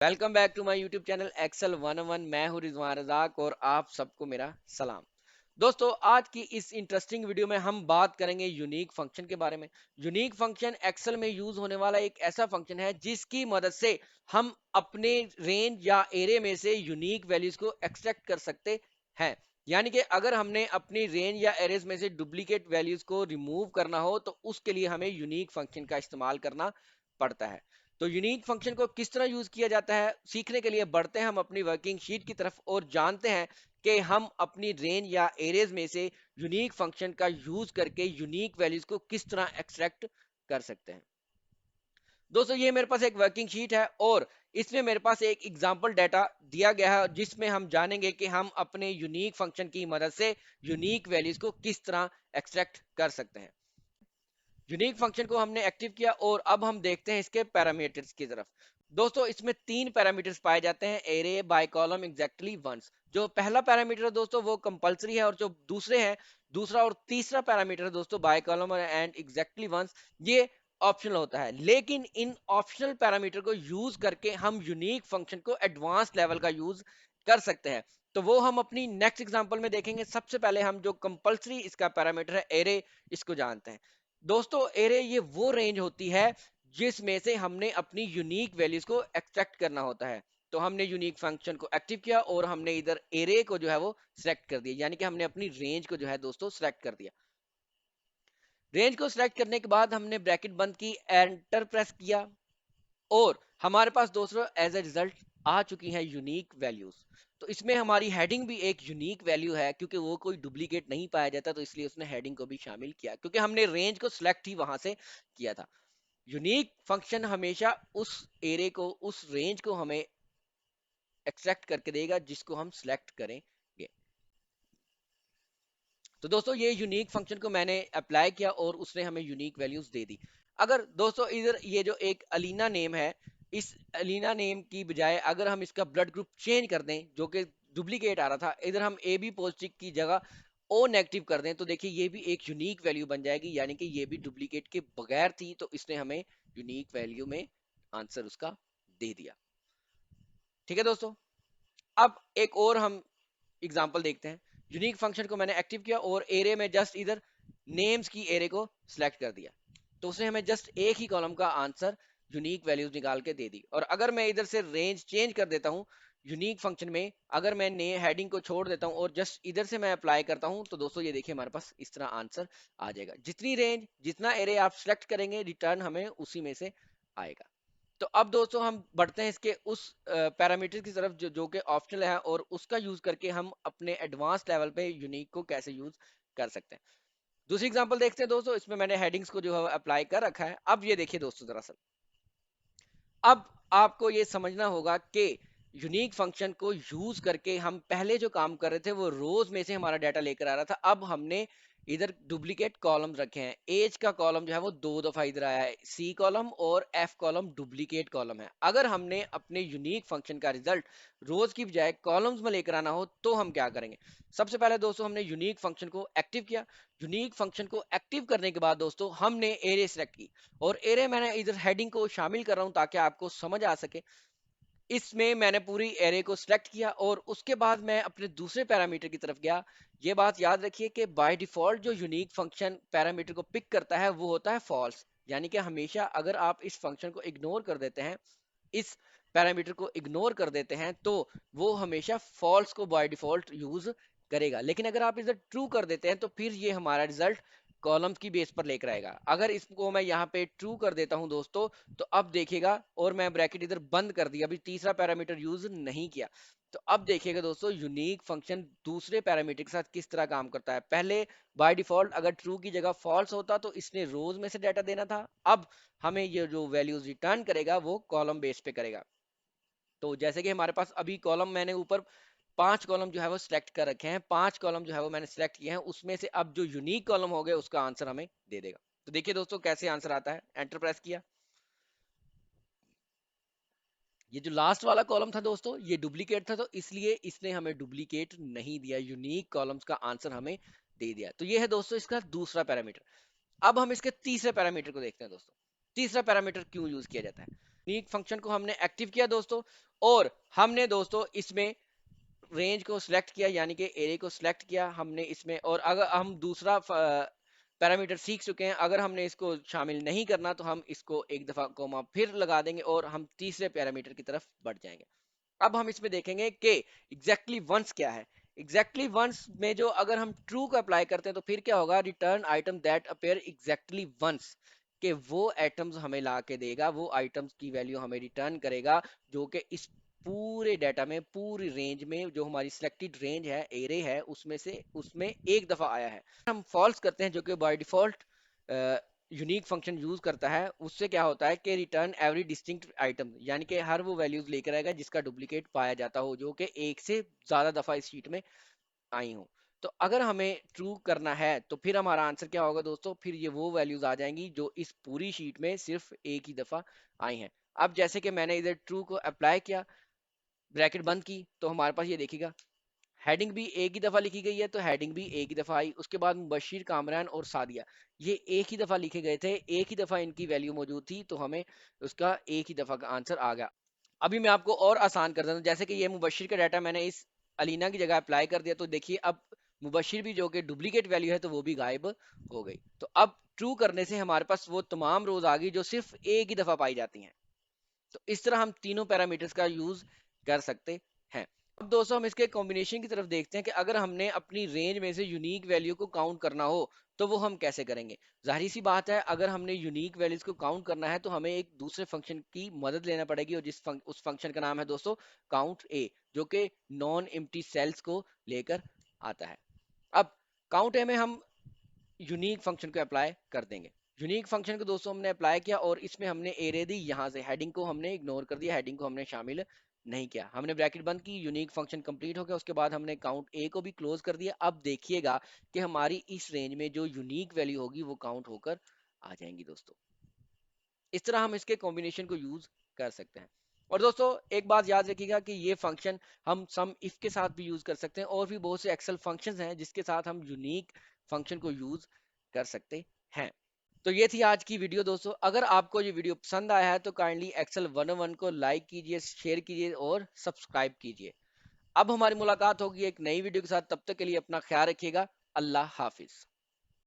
Welcome back to my YouTube channel Excel 101। मैं हूं रिजवान रजाक और आप सबको मेरा सलाम। दोस्तों, आज की इस इंटरेस्टिंग वीडियो में हम बात करेंगे यूनिक फंक्शन के बारे में। यूनिक फंक्शन एक्सेल में यूज होने वाला एक ऐसा फंक्शन है जिसकी मदद से हम अपने रेंज या एरे में से यूनिक वैल्यूज को एक्सट्रैक्ट कर सकते हैं। यानी कि अगर हमने अपनी रेंज या एरेज में से डुप्लीकेट वैल्यूज को रिमूव करना हो तो उसके लिए हमें यूनिक फंक्शन का इस्तेमाल करना पड़ता है। तो यूनिक फंक्शन को किस तरह यूज किया जाता है सीखने के लिए बढ़ते हैं हम अपनी वर्किंग शीट की तरफ और जानते हैं कि हम अपनी रेंज या एरेज में से यूनिक फंक्शन का यूज करके यूनिक वैल्यूज को किस तरह एक्सट्रैक्ट कर सकते हैं। दोस्तों, ये मेरे पास एक वर्किंग शीट है और इसमें मेरे पास एक एग्जांपल डाटा दिया गया है जिसमें हम जानेंगे कि हम अपने यूनिक फंक्शन की मदद से यूनिक वैल्यूज को किस तरह एक्सट्रैक्ट कर सकते हैं। यूनिक फंक्शन को हमने एक्टिव किया और अब हम देखते हैं इसके पैरामीटर्स की तरफ। दोस्तों, इसमें तीन पैरामीटर्स पाए जाते हैं, array by column exactly once. जो पहला पैरामीटर है दोस्तों वो कंपलसरी है और जो दूसरे हैं, दूसरा और तीसरा पैरामीटर है दोस्तों, by column and exactly once, ये ऑप्शनल होता है। लेकिन इन ऑप्शनल पैरामीटर को यूज करके हम यूनिक फंक्शन को एडवांस लेवल का यूज कर सकते हैं। तो वो हम अपनी नेक्स्ट एग्जांपल में देखेंगे। सबसे पहले हम जो कंपलसरी इसका पैरामीटर है एरे, इसको जानते हैं। दोस्तों, एरे ये वो रेंज होती है जिसमें से हमने अपनी यूनिक वैल्यूज को एक्सट्रैक्ट करना होता है। तो हमने यूनिक फंक्शन को एक्टिव किया और हमने इधर एरे को जो है वो सिलेक्ट कर दिया, यानी कि हमने अपनी रेंज को जो है दोस्तों सिलेक्ट कर दिया। रेंज को सिलेक्ट करने के बाद हमने ब्रैकेट बंद की, एंटर प्रेस किया और हमारे पास दोस्तों एज ए रिजल्ट आ चुकी है यूनिक वैल्यूज। तो इसमें हमारी हेडिंग भी एक यूनिक वैल्यू है क्योंकि वो कोई डुप्लीकेट नहीं पाया जाता, तो इसलिए उसने हेडिंग को भी शामिल किया क्योंकि हमने रेंज को सिलेक्ट ही वहां से किया था। यूनिक फंक्शन हमेशा उस एरे को, उस रेंज को हमें एक्सट्रैक्ट करके देगा जिसको हम सिलेक्ट करेंगे। तो दोस्तों, ये यूनिक फंक्शन को मैंने अप्लाई किया और उसने हमें यूनिक वैल्यूज दे दी। अगर दोस्तों इधर ये जो एक अलीना नेम है, इस अलीना नेम की बजाय अगर हम इसका ब्लड ग्रुप चेंज कर दें, जो कि डुप्लीकेट आ रहा था, इधर हम ए बी पॉजिटिव की जगह ओ नेगेटिव कर दें, तो देखिए ये भी एक यूनिक वैल्यू बन जाएगी, यानी कि ये भी डुप्लीकेट के बगैर थी, तो इसने हमें यूनिक वैल्यू में आंसर उसका दे दिया। ठीक है दोस्तों, अब एक और हम एग्जांपल देखते हैं। यूनिक फंक्शन को मैंने एक्टिव किया और एरे में जस्ट इधर नेम्स की एरे को सिलेक्ट कर दिया, तो उसने हमें जस्ट एक ही कॉलम का आंसर यूनिक वैल्यूज निकाल के दे दी। और अगर मैं इधर से रेंज चेंज कर देता हूं यूनिक फंक्शन में, अगर मैं ने हेडिंग को छोड़ देता हूं और जस्ट इधर से मैं अप्लाई करता हूं, तो दोस्तों ये देखिए हमारे पास इस तरह आंसर आ जाएगा। जितनी रेंज, जितना एरे आप सिलेक्ट करेंगे, रिटर्न हमें उसी में से आएगा। तो अब दोस्तों हम बढ़ते हैं इसके उस पैरामीटर की तरफ जो जो कि ऑप्शनल है और उसका यूज करके हम अपने एडवांस लेवल पे यूनिक को कैसे यूज कर सकते हैं। दूसरी एग्जांपल देखते हैं दोस्तों। इसमें मैंने हेडिंग्स को जो है अप्लाई कर रखा है। अब ये देखिए दोस्तों, दरअसल अब आपको ये समझना होगा कि यूनिक फंक्शन को यूज करके हम पहले जो काम कर रहे थे वो रोज में से हमारा डाटा लेकर आ रहा था। अब हमने इधर डुप्लीकेट कॉलम रखे हैं। एज का कॉलम जो है वो दो दफा इधर आया है, सी कॉलम और एफ कॉलम डुप्लीकेट कॉलम है। अगर हमने अपने यूनिक फंक्शन का रिजल्ट रोज की बजाय कॉलम्स में लेकर आना हो तो हम क्या करेंगे। सबसे पहले दोस्तों हमने यूनिक फंक्शन को एक्टिव किया। यूनिक फंक्शन को एक्टिव करने के बाद दोस्तों हमने एरे सेलेक्ट की और एरे मैंने इधर हेडिंग को शामिल कर रहा हूं ताकि आपको समझ आ सके। इसमें मैंने पूरी एरे को सिलेक्ट किया और उसके बाद मैं अपने दूसरे पैरामीटर की तरफ गया। ये बात याद रखिए कि बाय डिफॉल्ट जो यूनिक फंक्शन पैरामीटर को पिक करता है वो होता है फॉल्स, यानी कि हमेशा अगर आप इस फंक्शन को इग्नोर कर देते हैं, इस पैरामीटर को इग्नोर कर देते हैं, तो वो हमेशा फॉल्स को बाय डिफॉल्ट यूज करेगा। लेकिन अगर आप इधर ट्रू कर देते हैं तो फिर ये हमारा रिजल्ट कॉलम्स की बेस पर लेकर आएगा। अगर इसको मैं यहाँ पे ट्रू कर देता हूं दोस्तों, तो अब देखिएगा, और मैं ब्रैकेट इधर बंद कर दिया, अभी तीसरा पैरामीटर यूज नहीं किया, तो अब देखिएगा दोस्तों यूनिक फंक्शन दूसरे पैरामीटर के साथ किस तरह काम करता है। पहले बाय डिफॉल्ट अगर ट्रू की जगह फॉल्स होता तो इसने रोज में से डाटा देना था, अब हमें ये जो वैल्यूज रिटर्न करेगा वो कॉलम बेस पे करेगा। तो जैसे कि हमारे पास अभी कॉलम, मैंने ऊपर 5 कॉलम जो है वो सिलेक्ट कर रखे हैं, 5 कॉलम जो है वो मैंने सिलेक्ट किए हैं, उसमें से अब जो यूनिक कॉलम हो गए उसका आंसर हमें दे देगा। तो देखिए दोस्तों कैसे आंसर आता है। एंटर प्रेस किया, ये जो लास्ट वाला कॉलम था दोस्तों ये डुप्लीकेट था, तो इसलिए इसने हमें डुप्लीकेट नहीं दिया, यूनिक कॉलम्स का आंसर हमें दे दिया। तो ये है दोस्तों इसका दूसरा पैरामीटर। अब हम इसके तीसरे पैरामीटर को देखते हैं दोस्तों। तीसरा पैरामीटर क्यों यूज किया जाता है। यूनिक फंक्शन को हमने एक्टिव किया दोस्तों और हमने दोस्तों इसमें रेंज को सिलेक्ट किया, यानी कि एरे को सिलेक्ट किया हमने इसमें। और अगर हम दूसरा पैरामीटर सीख चुके हैं, अगर हमने इसको शामिल नहीं करना तो हम इसको एक दफा कोमा फिर लगा देंगे और हम तीसरे पैरामीटर की तरफ बढ़ जाएंगे। अब हम इसमें देखेंगे कि एग्जैक्टली वंस क्या है। एग्जैक्टली वंस में जो अगर हम ट्रू को अप्लाई करते हैं तो फिर क्या होगा, return item that appear exactly once, कि वो आइटम्स हमें ला के देगा, वो आइटम्स की वैल्यू हमें रिटर्न करेगा जो कि इस पूरे डाटा में, पूरी रेंज में, जो हमारी सिलेक्टेड रेंज है, एरे है, उसमें से उसमें एक दफा आया है। हम फॉल्स करते हैं जो कि by default unique function use करता है, उससे क्या होता है कि रिटर्न एवरी डिस्टिंक्ट आइटम, यानी कि हर वो वैल्यूज लेकर आएगा जिसका डुप्लीकेट पाया जाता हो, जो कि एक से ज्यादा दफा इस शीट में आई हो। तो अगर हमें ट्रू करना है तो फिर हमारा आंसर क्या होगा दोस्तों, फिर ये वो वैल्यूज आ जाएंगी जो इस पूरी शीट में सिर्फ एक ही दफा आई हैं। अब जैसे कि मैंने इधर ट्रू को अप्लाई किया, ब्रैकेट बंद की, तो हमारे पास ये देखिएगा हेडिंग भी एक ही दफा लिखी गई है, तो हेडिंग भी एक ही दफा आई। उसके बाद मुबशिर, कामरान और सादिया, ये एक ही दफा लिखे गए थे, एक ही दफा इनकी वैल्यू मौजूद थी, तो हमें उसका एक ही दफा का आंसर आ गया। अभी मैं आपको और आसान कर देता हूँ, जैसे कि ये मुबशिर का डाटा मैंने इस अलीना की जगह अप्लाई कर दिया, तो देखिए अब मुबशिर भी जो कि डुप्लीकेट वैल्यू है तो वो भी गायब हो गई। तो अब ट्रू करने से हमारे पास वो तमाम रोज आ गई जो सिर्फ एक ही दफा पाई जाती हैं। तो इस तरह हम तीनों पैरामीटर्स का यूज कर सकते हैं। अब दोस्तों हम इसके कॉम्बिनेशन की तरफ देखते हैं कि अगर हमने अपनी रेंज में से यूनिक वैल्यू को काउंट करना हो तो वो हम कैसे करेंगे। जाहिर सी बात है, अगर हमने यूनिक वैल्यूज को काउंट करना है तो हमें एक दूसरे फंक्शन की मदद लेना पड़ेगी, और उस फंक्शन का नाम है दोस्तों काउंट ए, जो कि नॉन एम्प्टी सेल्स को लेकर आता है। अब काउंट ए में हम यूनिक फंक्शन को अप्लाई कर देंगे। यूनिक फंक्शन को दोस्तों हमने अप्लाई किया और इसमें हमने एरे दी, यहाँ से हेडिंग को हमने इग्नोर कर दिया, हेडिंग को हमने शामिल नहीं किया, हमने ब्रैकेट बंद की, यूनिक फंक्शन कंप्लीट हो गया। उसके बाद हमने काउंट ए को भी क्लोज कर दिया। अब देखिएगा कि हमारी इस रेंज में जो यूनिक वैल्यू होगी वो काउंट होकर आ जाएंगी दोस्तों। इस तरह हम इसके कॉम्बिनेशन को यूज कर सकते हैं। और दोस्तों एक बात याद रखिएगा कि ये फंक्शन हम सम इफ के साथ भी यूज कर सकते हैं, और भी बहुत से एक्सेल फंक्शंस हैं जिसके साथ हम यूनिक फंक्शन को यूज कर सकते हैं। तो ये थी आज की वीडियो दोस्तों। अगर आपको ये वीडियो पसंद आया है तो काइंडली एक्सेल 101 को लाइक कीजिए, शेयर कीजिए और सब्सक्राइब कीजिए। अब हमारी मुलाकात होगी एक नई वीडियो के साथ, तब तक के लिए अपना ख्याल रखिएगा। अल्लाह हाफिज।